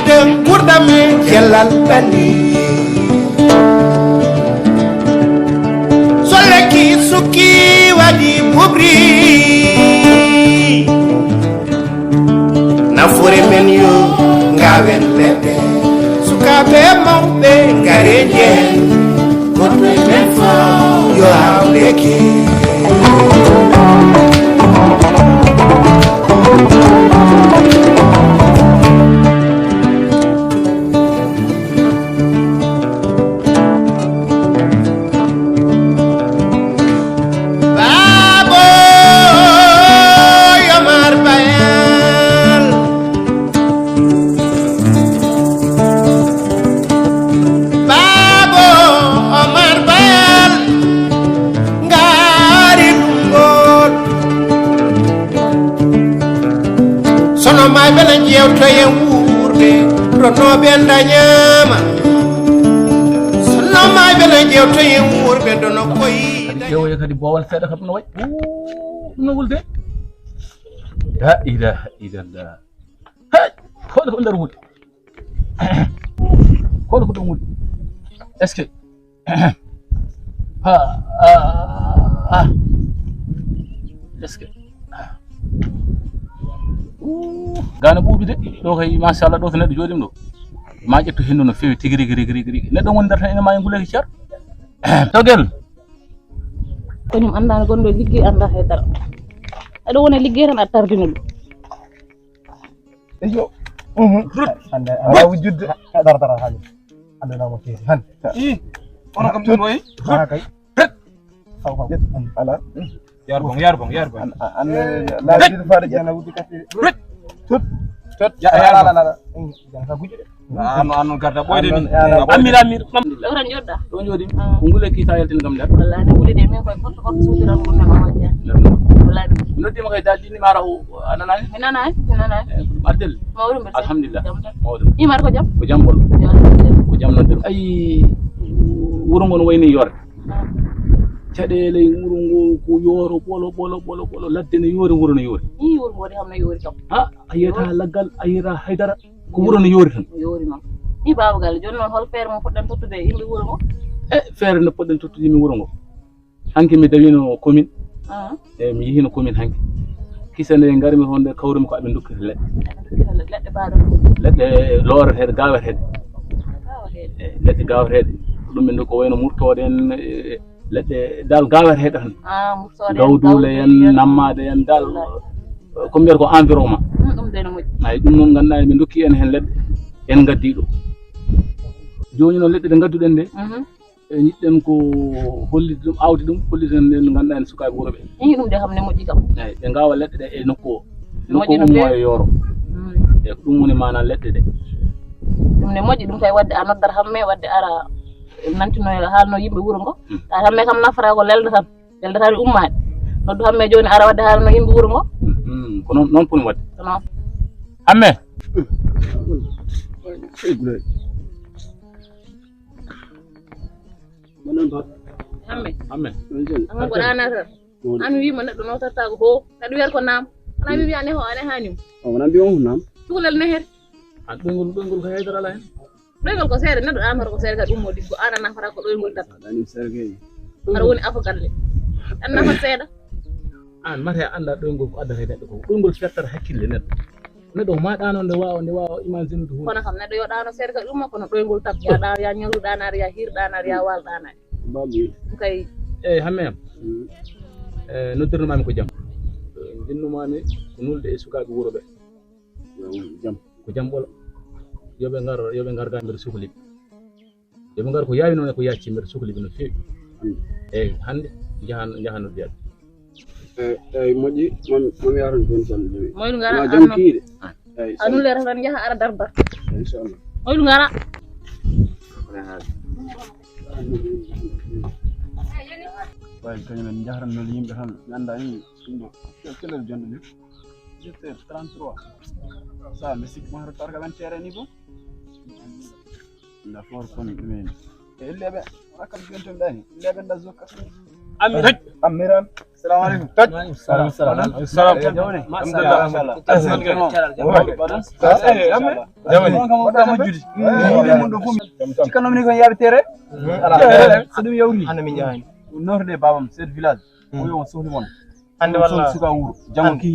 de gurdame yellal bani soleki suki wadi bubri nafore men yo ngawen lebe sukabe mawbe ngareje godbe men fo yo hawleki may bela jewto yen wuurde ronoɓe dañama sonno may bela jewto yen wuurde dono koyda jewoye kadi bowal seeɗa kam no wayi no wulde la ilaha illallah hey hoɗo ko nder wuuɗi hoɗo ko ɗum wuuɗi est ce que est ce que gane ɓuuɓi de ɗo kay machallah ɗo to neɗɗo jooɗima ɗo ma ƴettu hendu no fewi tigi rigi neɗɗo woni nder tan ene ma e nguleki ceer togel kañum andano gonɗo ligguey anda haydara aɗa wona liggey tan aɗa tardina ɗum eyo ande ala wujudde dara haali andanamo feeri han ono kam ɗum wayi ha kay faw ala yarbong an laajide faade jana wudi kati tot ya ala jana gujje an garda ɓoyde ni amir ɗo tan joɗɗa ɗo jooɗi ko nguleki sa yaltin kam nder wallahi wuli de min koye forto suudiran ɗum nama majja wallahi mi noddima kay dal ɗinni mara o a nanani mi nanani addel mawɗum mbiɗa alhamdulillah mawɗum imar ko jam bol ko jam nodder ay wuro ngo no wayni yorde caɗele wuro ngo ko yooro ɓolo ladde no yoori wuro no yoori i wuro ngode ham no yoori kam a yiyata laggal a yiyata haydara ko wuro no yoori tan yoori noon i babagal joni noon hol feere mo poɗɗen tottude yimɓe wuro ngo feere nde poɗɗen tottude yimɓe wuro ngo hanke mi dawino commune e mi yihino commune hanke kisa nde garmi toon nde kawrumi ko aɓe dokkita leɗɗe baɗo leɗɗe looreteɗe gaweteɗe leɗɗe gaweteɗe ɗum ɓe ko wayno murtode en leɗɗe dal gaweteɗe tan gawdule en nammade en dal ko mbiyata ko environnement ɗum de no moƴƴi ay ɗum noon ganduɗa ɓe dokki en hen leɗɗe en gaddi ɗo joni noon leɗɗe ɗe gadduɗen nde jiɗɗen ko hollide ɗum awdi ɗum holliden nden ganduɗa en sukaɓe wuuro ɓe i ɗum de ham ne moƴƴi kam eyyi ɓe gawa leɗɗe ɗe e nokku o nokku ummo e yooro e ko ɗum woni mana leɗɗe ɗe ɗum ne moƴƴi ɗum kay wadde a noddata hamme wadde ara nantino haalno yimɓe wuro ngo ta hamme kam nafata ko lelde tan leldetade ummade noddu hamme joni ara wadde haalno yimɓe wuro ngo ko noon poni wadde non hamme hamme amma ko ɗanata an wima neɗɗo notatta ko ho kadi wiyata ko nam ana mi wiyane ho ane hanimo wona mbiyon ko nam cukalel nehere an ɗoygol ko haydara ala hen ɗoygol ko seeɗa neɗɗo ɗanata ko seeɗa kadi ummo diggo an a nafata ko ɗoygol tan aɗanim sergueji aɗa woni afagalle an nafat seeɗa an mate anda ɗoygol ko addata e neɗɗo ko ɗoygol fettata hakkille neɗɗo ma ɗano nde wawa imagine to kono kam neɗɗo yo ɗano seeɗa kadi ummo kono ɗoygol tan ya ɗa ya ñawdu ɗanare ya hir ɗanare ya wal ɗanare kay eyyi hamme am noddirnomami ko jaam jinnumami ko nulde e sukaɓe wuuro ɓe ko jaam ɓolo yoɓe gar ga mbeɗa suhliɓe yoɓe gar ko yawi noon e ko yacci mbeɗa suhliɓe no fewi eyyi hande jahan noddiyaɓe eyyi moƴƴi mami yaran toon tan moyɗu gara jam kiide anun lera tan jaha ara dardar inchallah moyɗu gara way kañumen jahratnol yimɓe tan ganda ni ɗumɗo kelel jonde nde 17h33 sa mi sikki mo targa men tere ni fof la for kon ɗumen e illeɓe rakkam jontomi ɗani illeɓe da zokka amiran salaamaaleykum. Salam. Ci kanam ni ko yabi tere so dum yawri ande min jaani norde babam set village o yo sohli mon ande walla suka wuro janki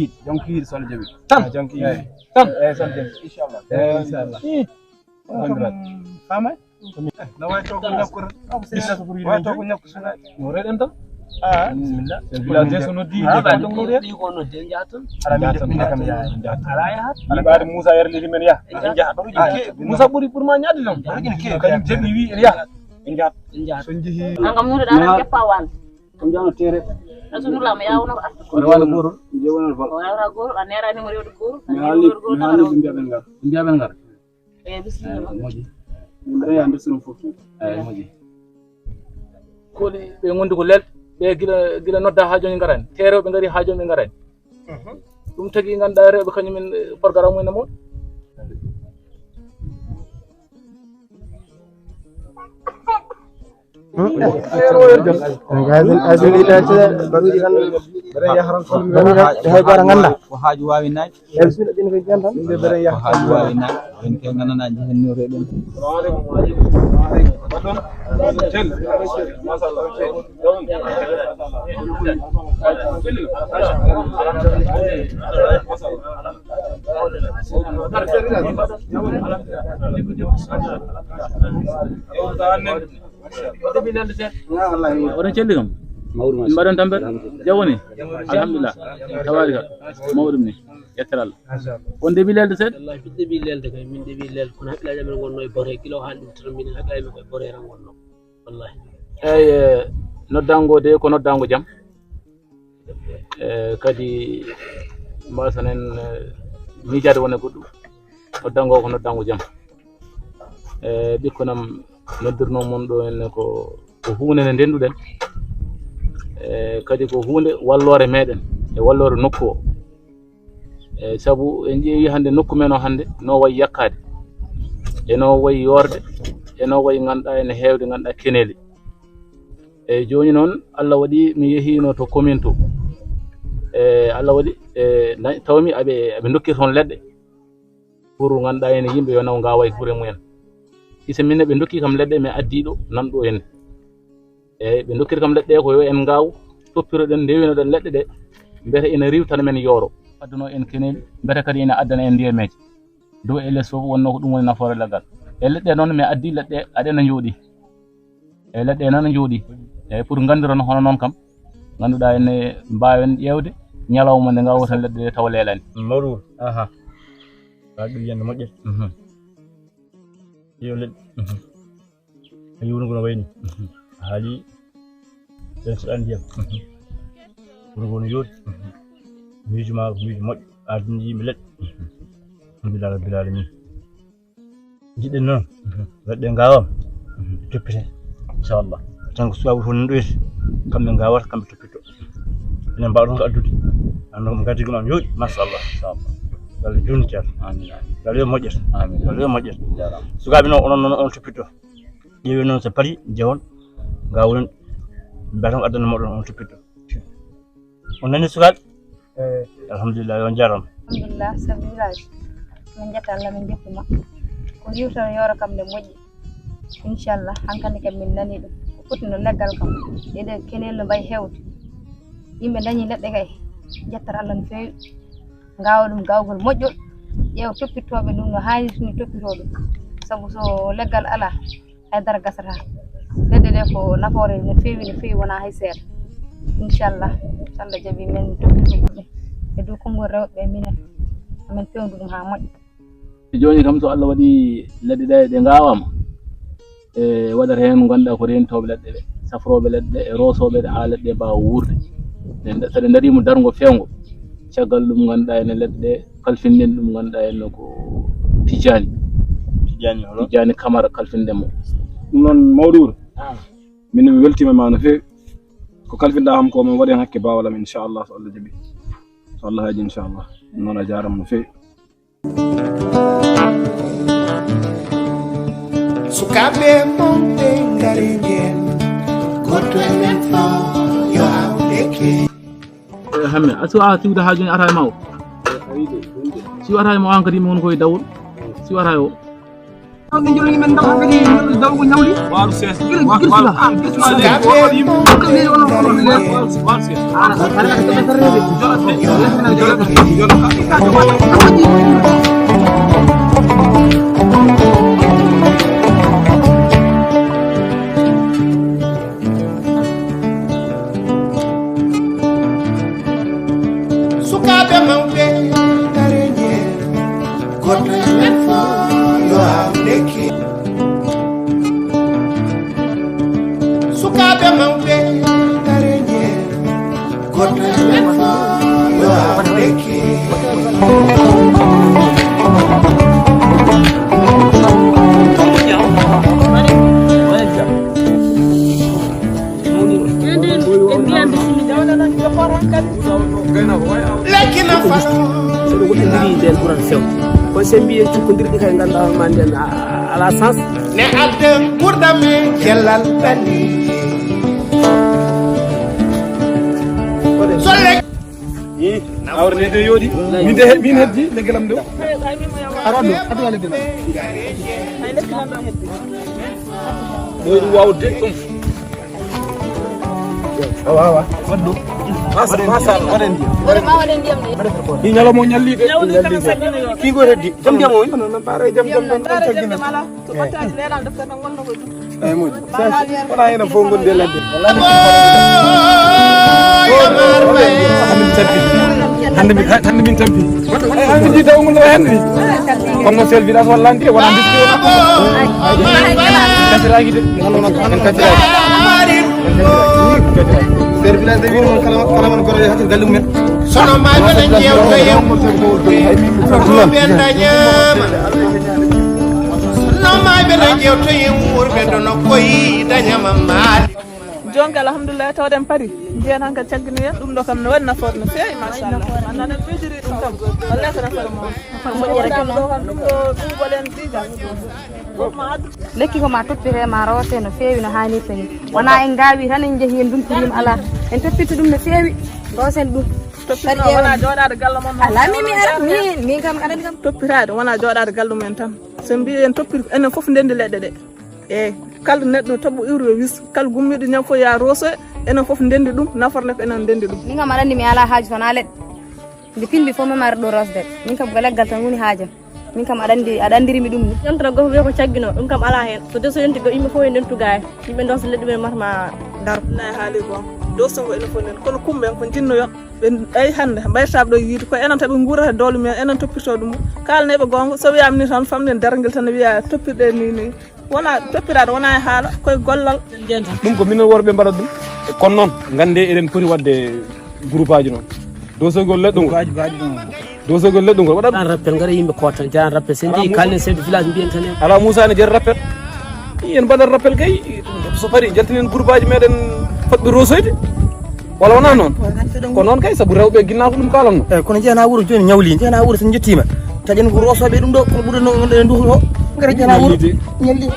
sol jabi tan janki tan santen inshallah fama na way to ko nakkur way to ko nakku suna mo reden tan bismillah village so no di ko no de jaton ala min kam ya ala ya ala baade Musa yerli men ya jahat Musa buri pour ma nyaadi lam kanyum jebi wi ya jahat so jihi angam nude dara kepawan kam jano tere rasulullah ma yawo no wala goro je wonal fal wala goro anera ni mo rew goro mi biaben ngar bismillah moji ndere ya ndir sunu fofu moji koli ɓe gondi ko lel ɓe gila nodda ha joni garani tereɓe gari ha joni ɓe garani ɗum tagui ganduɗa rewɓe kañumen programme mumen moon hay bara ganda ko haaju wawi nayi ko haaju wawi nayi en ke gananaji hen no reɗen oɗon celli kam mbaɗon tampere jawoni alhamdulillah tabarika mawɗum ni yettere Allah on deeɓi lelde seeɗa wallahi min deeɓi lelde kay min deeɓi lelde kono haqqillaji amen gonno e bote kilo haalde ɗum tan min haqqillaji men koye bote tan gonno wallahi eyyi noddango de ko noddango jaam kadi mbasanen miijade wone goɗɗum noddango ko noddango jaam ɓikko nam noddirno mon ɗo henne ko hunde nde ndenduɗen kadi ko hunde wallore meɗen e wallore nokku o sabu en ƴeewi hande nokku men o hande no wayi yakkade eno wayi yorde eno wayi ganduɗa ene hewde ganduɗa keneli eyyi joni noon Allah waɗi mi yehino to commune to Allah waɗi tawmi aɓe dokki toon leɗɗe pour ganduɗa ene yimɓe yo naw gawa e guure mumen ise minne ɓe dokki kam leɗɗe mi addiɗo nanɗo henne eyyi ɓe dokkiri kam leɗɗe ko yo en gaw toppiroɗen ndewinoɗen leɗɗe ɗe mbete ene riwtana men yooro adduno en keneli mbete kadi ene addana en ndiyameji dow e less fof wonno ko ɗum woni nafoore leggal e leɗɗe noon mi addi leɗɗe aɗena jooɗi e leɗɗe nana jooɗi eyyi pour gandiron hono noon kam ganduɗa ene mbawen ƴewde ñalawma nde gawoten leɗɗe ɗe taw leelani mawɗum ka ɗum yiyande moƴƴere ƴeew leɗɗe a yiwnugo no wayni a haali ɓen so ɗan ndiyam wurgo no yooti miijo ma ko miijo moƴƴo ardini yimɓe leɗɗe alhamdulillah rabbil alamin jiɗɗen noon leɗɗe gawam toppite inchallah tan ko suwaɓe fof nanɗoyde kamɓe gawata kamɓe toppitto enen mbawɗon ko addude anno gaddigo mam yooɗi machallah inchallah Allah joni ceerno amin Allah yo moƴƴata amin Allah yo moƴƴata jarama sukaɓe noon onon noon on toppitto ƴeewi noon so paari jehon gawon mbiyata ko addana moɗon on toppitto on nani sukaɓe alhamdulillah yo jarama alhamdulillah chef de village min jetta Allah min jettuma ko riwtano yoro kam nde moƴƴi inchallah hankkandi kam min nani ɗum ko foti no leggal kam ɗeɗe kenel no mbayi hewde yimɓe dañi leɗɗe kay jettata Allah no fewi gawa ɗum gawgol moƴƴol ƴeew toppittoɓe ɗum no hannirta ni toppito ɗum saabu so leggal ala haydara gasata leɗɗe ɗe ko nafoore no fewi wona hay seeɗa inchallah so Allah jaaɓi min toppito ɗum e dow konngol rewɓe minen amin fewndu ɗum ha moƴƴa joni kam so Allah waɗi leɗɗe ɗe ɗe gawama e waɗata hen ganduɗa ko rentoɓe leɗɗe ɗe safroɓe leɗɗe ɗe e rosoɓe ɗe ha leɗɗe ɗe mbawa wurde so ɗe darimo dargo fewgo caggal ɗum ganduɗa ene leɗɗe ɗe kalfinɗen ɗum ganduɗa henno ko tijani camara kalfinɗen mo ɗum noon mawɗuɗo min mi weltima ma no fewi ko kalfinɗa kam ko min waɗi hen hakke bawalam inchallah so Allah jaaɓi so Allah haaji inchallah ɗum noon a jarama no fewi sukaɓe monɓe ngari nden goto e men fo yo awdeke hamme asu a tiwda ha joni ata e mawo si wata e mawo an kadi mi woni koye dawol si wata o ɓe jolni men daw kadi dawgo ñawli waru ses sukaɓe mawɓe dareje goɗɗo men fo yo awdeke sukaɓe mawɓe dareje goɗɗo men fo yo awdeke lekkina falo soɗo goɗɗo ndiri nden ɓurata sew kono sen mbiyen cukkodirɗi kay ganduɗa ma nden ala sens ne adde ɓurɗame jellal ɓalli so awre nde yooɗi min heddi leggelam ɗo ara ɗo adduga leggal ɓoyɗi wawde ɗum wawa waɗɗo masal waɗen ndiyam ni ñalomo ñalliɗe kigo heddi jam jam o ɓaara jam jam tan taggina eyi moƴƴi wona hena fof gondi e ladde hande min tampi hande ji dawgol ɗo henne ni kono sel village wallandi wona diski kasiraki de en kasiraki der village de wi non kala man goro hakkil galle mumen sono maɓe ne jewta yem ɓe dañama no maɓe ne jewta yem wurɓe dono koyi dañama maali jonka alhamdulillah tawden pari jiyan hanka caggini yen ɗum ɗo kam no waɗi nafoore no feewi machallah annaɗen ɓeydiri ɗum kam wallay ko nafoore moƴƴere kam ɗo kam ɗum ɗo ɗugolen ɗiga lekki ko ma toppire ma roote no feewi no hannirta ni wona en gaawi tan en jeehi en dumpitima ala en toppita ɗum no feewi roosen ɗum wona jooɗade galle mon ala mimi ara min kam aɗani kam toppitade wona jooɗade galle mumen tan so mbi en toppiti enen foof ndendi leɗɗe ɗe eyyi kala neɗɗo tooɓo iwre wis kala gummiɗo ñam fof ya roosoe enen foof ndendi ɗum naforle ko enen ndendi ɗum min kam aɗa andi mi ala haaji sona leɗɗe nde pinmi fof mami ara ɗo rosde min kam ko leggal tan woni haajam min kam aɗa andirimi ɗum ni yontere goto wiya ko caggino ɗum kam ala hen so de so yonti go yimɓe fof e ndentuga e yimɓe donso leɗɗe men matma daro nayi haali gon dosogo enen fof nden kono kumɓen ko jinnoyon ɓe ɗayi hande mbaytaɓe ɗo yiide ko enen taɓe guurata doole mumen enen toppito ɗum kalneɓe gonga so wiyama ni tan famɗen darguel tan wiya toppirɗe ni wona toppirade wona e haala koye gollal ɗum ko minen worɓe mbaɗat ɗum kono noon gande eɗen poti wadde groupe aji noon dosogol leɗɗungol dosogol leɗɗungol waɗat jan rappel gara yimɓe kota jan rappel sen jeeyi kalne chef de village mbiyen tan ala Moussa ne jeeri rappel en mbaɗat rappel kay so paari jaltinen groupe aji meɗen fotɓe rosoyde walla wona noon ko noon kay saabu rewɓe ginnaako ɗum kalanno eyyi kono jeena wuuro joni ñawli jeena wuuro sen jettima taƴen ko rosoɓe ɗum ɗo kono ɓuurno gonɗen duhno o gara jeena wuuro ñalli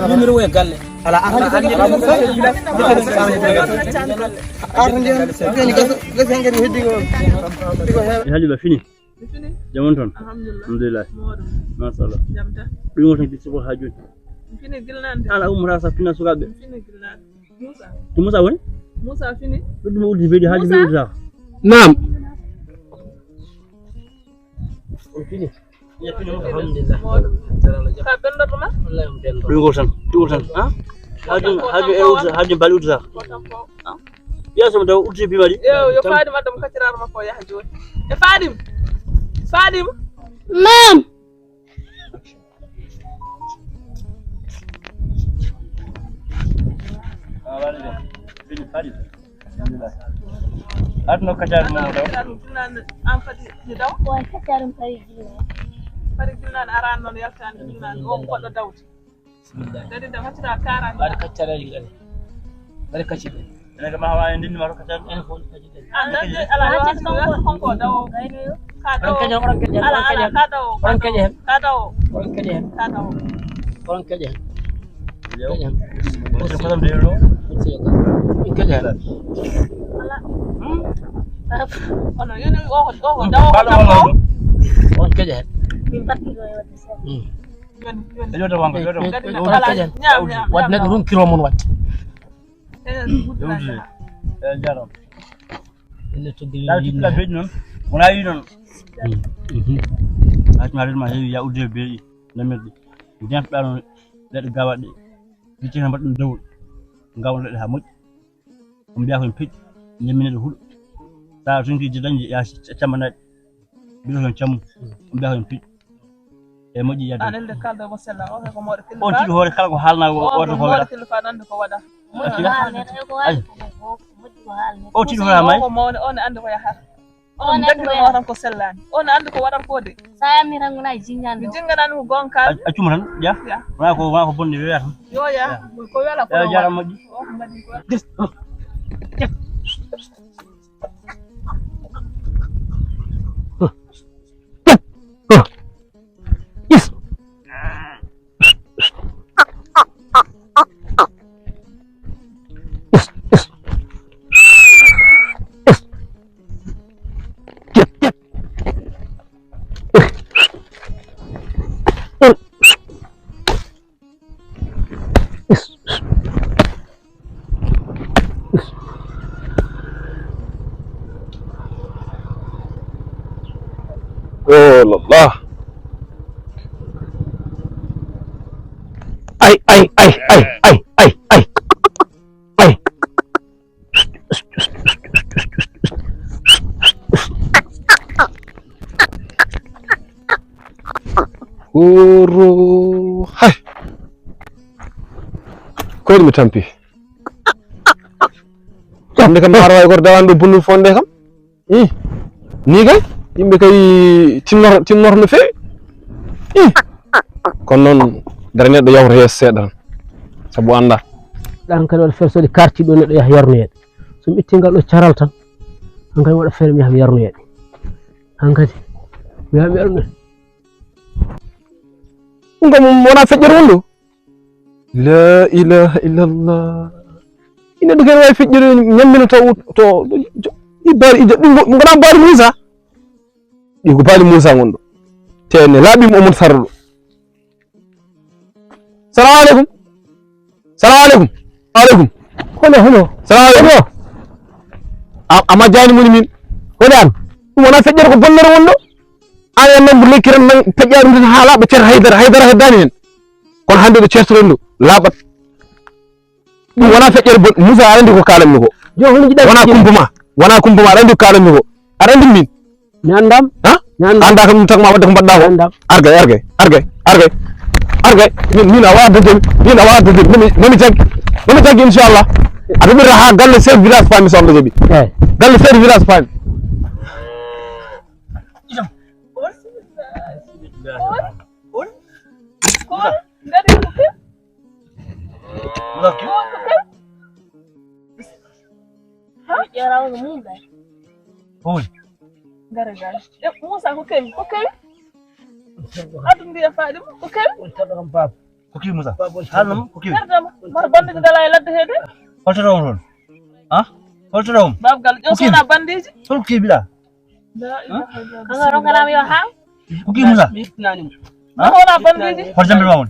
numéro e galle ala haaliɓe fini jamon toon alhamdulillah machallah ɗum o tan bisiko ha joni fini gilnande ala ummata sa fina sukaɓe fini gilnande Moussa to Moussa woni Moussa fini ɗum uddi beedi haaji beedita nam fini alhamdulillah ka bendotoma wallahi mo bendo ɗum go tan ha haaji mbali uddita yasoma taw uddi bi waɗi yo Fadim addam kacciraro makko yaha joni e Fadim mam adno kacar mo daw an fadi ni daw way kaccarum pari gilnade aran noon yaltani gilnade o goɗɗo dawti kadi da haccira karani waɗi kaccaraji kadi waɗi kacciɓe ene ma hawa ndinni ma to kacar ene fof kaci kadi ala konko dawo Orang kejen, orang kejen, orang kejen. Orang kejen. Orang kejen. Orang kejen. Kejen. Musa falam de lo. Kejen. Ono yene go dawo Kalau ko mau. Orang kejen. Ayo dah wangga, ayo dah. Orang kejen. Wad nek rum kilo mon wat. Yauji. Jaram. Ini tu di. Dah kita bed non. Mulai non. Ak marir ma ya ude be namedi. Dem dan let gawat di. Bici nambat dawul. Ngaw let ha muj. Biya ko pit nyemine do hudu. Ta sunki jidanji ya chamana. Bilo non cham. Biya ko pit. E moji ya. anen de kaldo mo sella o ko mo de On tigi hore kala ko halna o to ko wada. telephone ande ko wada O tigi hore may. ko mo on ande ko yahar on ande ko wadan ko sellani on ande ko wadan ko de Saya miranguna jingan. mi jingana no gonka Acuma tan ya. Wa ko bonni be yata. yo ya ko wala ko Ya jaram moji. Oh Allah. Ay. Guru. Hai. Ko mi tampi. Jamde kam arwa ko dawan do bunul fonde kam. Ni kay yimɓe kay tinnor no feewi kono noon dara neɗɗo yawta yeeso seeɗa tan sabu anda Dan kadi waɗa feere so ɗi karti ɗo neɗɗo yaha yarnoyeɗe so mi itti ngal ɗo caral tan hankadi waɗa feere mi yaha mi yarnoyeɗe hankadi mi yaha mi yarnoyeɗe ɗum kam wona feƴƴere wonɗo la ilaha illallah ine ɗo kene wawi feƴƴere ñammina to ɗi baali ijo ɗi gona baali Moussa ɗi ko baali Moussa gonɗo tene laaɓima omon sarra ɗo salamu aleykum hono salamu aleykum a majjani moni min hoɗan ɗum wona feƴƴere ko bonnere wonɗo an en nan lekkiran nan peƴƴa ɗum tan ha laaɓa ceerno haydara heddani hen kono hande ɗo ceertoɗen ɗo laaɓat ɗum wona feƴƴere Moussa aɗa andi ko kalanmi ko wona kumpuma aɗa andi ko kalanmi ko aɗa andi min mi andam anda kam ɗum tagma wadde ko mbaɗɗa ko argay min a wawata deemi nomi tagui inchallah aɗa ɓirra ha galle chef village paami so Allah jaaɓi galle chef village paami Moussa ko kemi adum ndiya faadi ko kemi Ko ki Musa? Halnam ko ki. mar bandiji dala e ladde hede Holto non. Holto non. babgal jo sona bandiji Hol ki bila. Kanga ronganam yo ha? Ko ki Musa? wona bandiji Hol jambe mawon.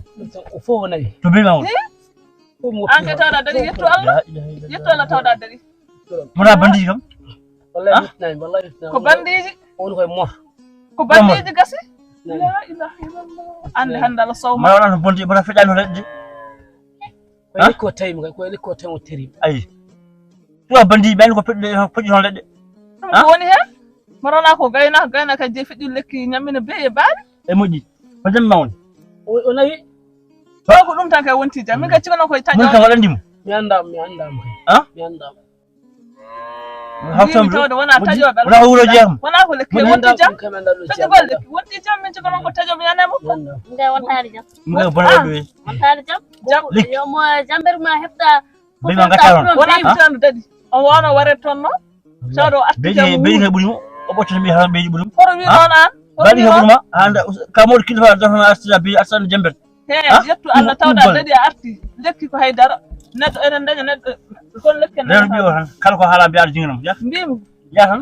fo wonayi To be mawon. anke tawɗa dari yetto Allah yetto Allah tawɗa dari Mona bandiji kam. wallahi wallahi ko bandiji on koye mor ko bandiji gasi la ilaha illallah ande hande Allah sawma Ma wala no bonti bana feƴano ledde. koye likko tawimi kay koye likko tawi o terimi Ayi. Tuwa bandi ben ko feƴi non ledde. ko woni hen morona ko gayna kay je fiɗi lekki ñammina be e baali E moƴƴi. Hol jambe mawon. o nawi ko ɗum tan kay wonti jam min kay cigano koye Mun kan taƴo waɗandimo. mi andama kay mi andama Haftam tawde wona taƴoɓe wona ko wuro jeexam. wona ko lekki wonti jam kam anda ɗo taƴogol lekki wonti jam min cigonon ko taƴoɓe yanemo Nde wontari jam. Mun kan bona do. Wontari jam. Lik. Yo mo jamber ma hefta. Be ma ngata non. wona fitande dadi on wano waret toon no sawɗo atti Be jam be ngi ɓuri mo. o ɓoccata mbi tan ɓeydi ɓuɗum hoto wi noon an baɗi heɓurma hande ka mawɗo kilifa dafana artira bi artane jembet he ƴettu Allah tawɗa daɗi a arti lekki ko haydara neɗɗo enen daña neɗɗo kon lekki rewno mbiyo tan kala ko haala mbiyaɗo jinginam ya mbimi ya tan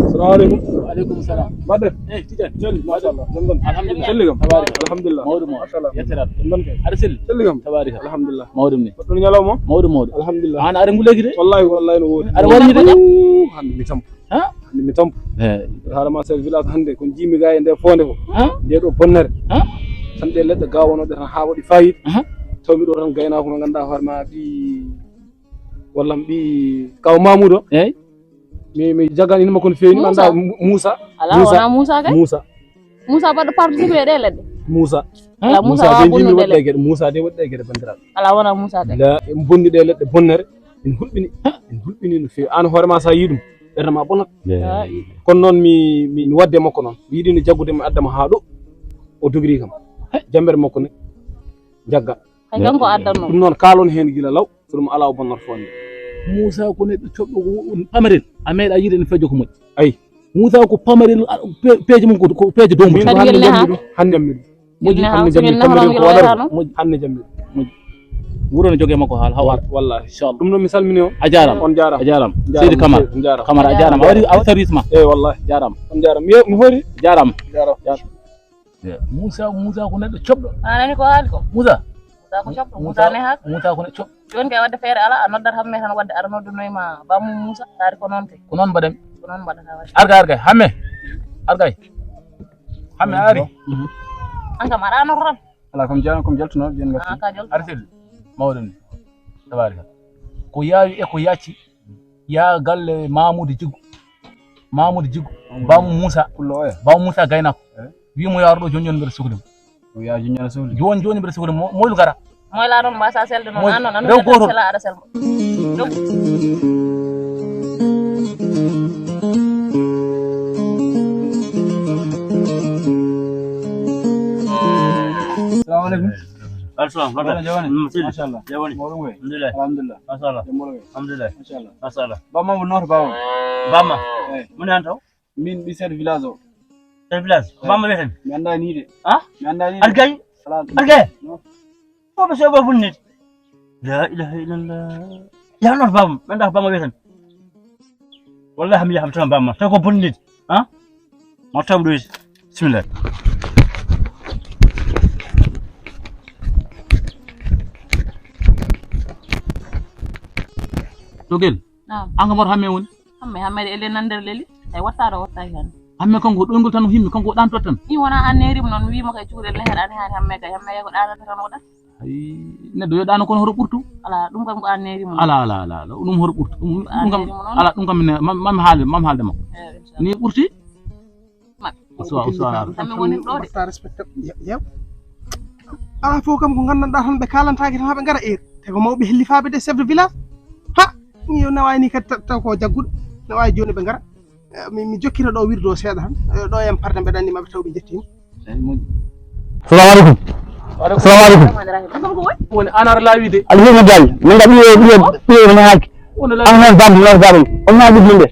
assalamu aleykum waaleykum salam badde tijan celli machallah jongon alhamdulillah celli kam tabarika alhamdulillah mawɗum machallah yetterat jongon kay aɗa selli celli kam tabarika alhamdulillah mawɗum ni ɗon ñalawma mawɗum alhamdulillah an aɗa nguleki de wallahi no woodi aɗa warñi de hande mi tampo hande mi tampo haalama sel village hande ko jimi ga e nde fonde ko nde ɗo bonnere tan ɗe leɗɗe ga wonoɗe tan ha waɗi fayida tawmi ɗo tan gaynako mo ganduɗa hoore ma ɓi walla ɓi kaw Mamoudou eyyi mi jagani makko no feewi anda Moussa ala wona Moussa kay Moussa baɗɗo participer e ɗe leɗɗe Moussa de jimi waɗɗe gueɗe Moussa de waɗɗe gueɗe bandiraɓe ala wona Moussa de la en bonni ɗe leɗɗe bonnere en hulɓini no feewi an hoore ma sa yi ɗum ɓerde ma bonat kono noon mi wadde makko noon mi yiɗi no jaggude mi addama ha ɗo o dogiri kam jambere makko ne jagga hay kanko addanno ɗum noon kaalon hen guila law so ɗum ala o bonnata fonde Moussa ko neɗɗo coɓɗo ko pamarel a meeɗa yiide ene feejo ko moƴƴi ayi Moussa ko pamarel peeje mum ko peeje dow moƴƴi hande jammi ɗum hande jammi moƴƴi wuro ne jogee makko haala hawa wallahi inchallah ɗum noon mi salmini on a jarama on jarama a jarama Seydi Camara a jarama a waɗi service ma eyyi wallahi jarama on jarama mi hoori jarama Moussa ko neɗɗo coɓɗo anani ko haali ko Moussa ko coɓɗo Moussa ne haak Moussa ko neɗɗo coɓɗo joni kay wadde feere ala a noddat hamme tan wadde aɗa noddunoyma bamum Moussa taari ko noon kay ko noon mbaɗen ko noon mbaɗata wadde argay hamme ari an kam aɗa noto tan ala kom jaltuno jen ka jaltuno arsil mawɗum ni tabarika ko yaawi e ko yacci ya galle Mamoudou Djigo bamum Moussa bamum Moussa gaynako wimo yaaro ɗo joni mbeɗa suhlim joni mbeɗa suhlim moylu gara moyla noon mbasa selde noon an noon rew gotol sela aɗa selma assalamu aleykum Assalam machallah jawani alhamdulillah machallah alhamdulillah machallah bamma mo noto bawon bamma mun an taw min ɗi chef village o bamma weten mi anda ni de mi anda ni algay o ɓe soɓa fulnit la ilaha illallah ya noto bamma mi anda ko bamma weten wallahi mi yaham tan bamma taw ko fulnit mo tam ɗo bismillah Togel an kam hamme woni hamme de ele nan nder leli ay wattaro wattaki han hamme kanko ɗoygol tan himmi kanko ɗan tot tan i wona annerimo noon wiimo kay cuurel ne heɗani hani hamme kay hamme ko ɗanata tan waɗat neɗɗo yo ɗano kono hoto ɓurtu ala ɗum kam ko annerimo ala ɗum hoto ɓurtu ɗum kam ala ɗum kam mami haalde makko ni ɓurti hamme woni ɗo de yew ala fof kam ko gandanɗa tan ɓe kalantaki tan haɓe gara te ko mawɓe hellifaɓe de chef de village yo nawani kadi taw ko jagguɗo ne wawi joni ɓe gara mi jokkita ɗo wirdo seeɗa tan ɗo yam parde mbeɗa anni maɓe taw ɓe jettima salamu aleykum woni anar laawi de alhamdulillah min ga ɓiye ne haaki an hen bamde on na jibinde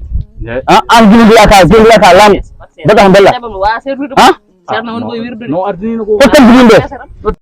an jibinde aka laami daga bella wa sernude no ardini ko ko tan jibinde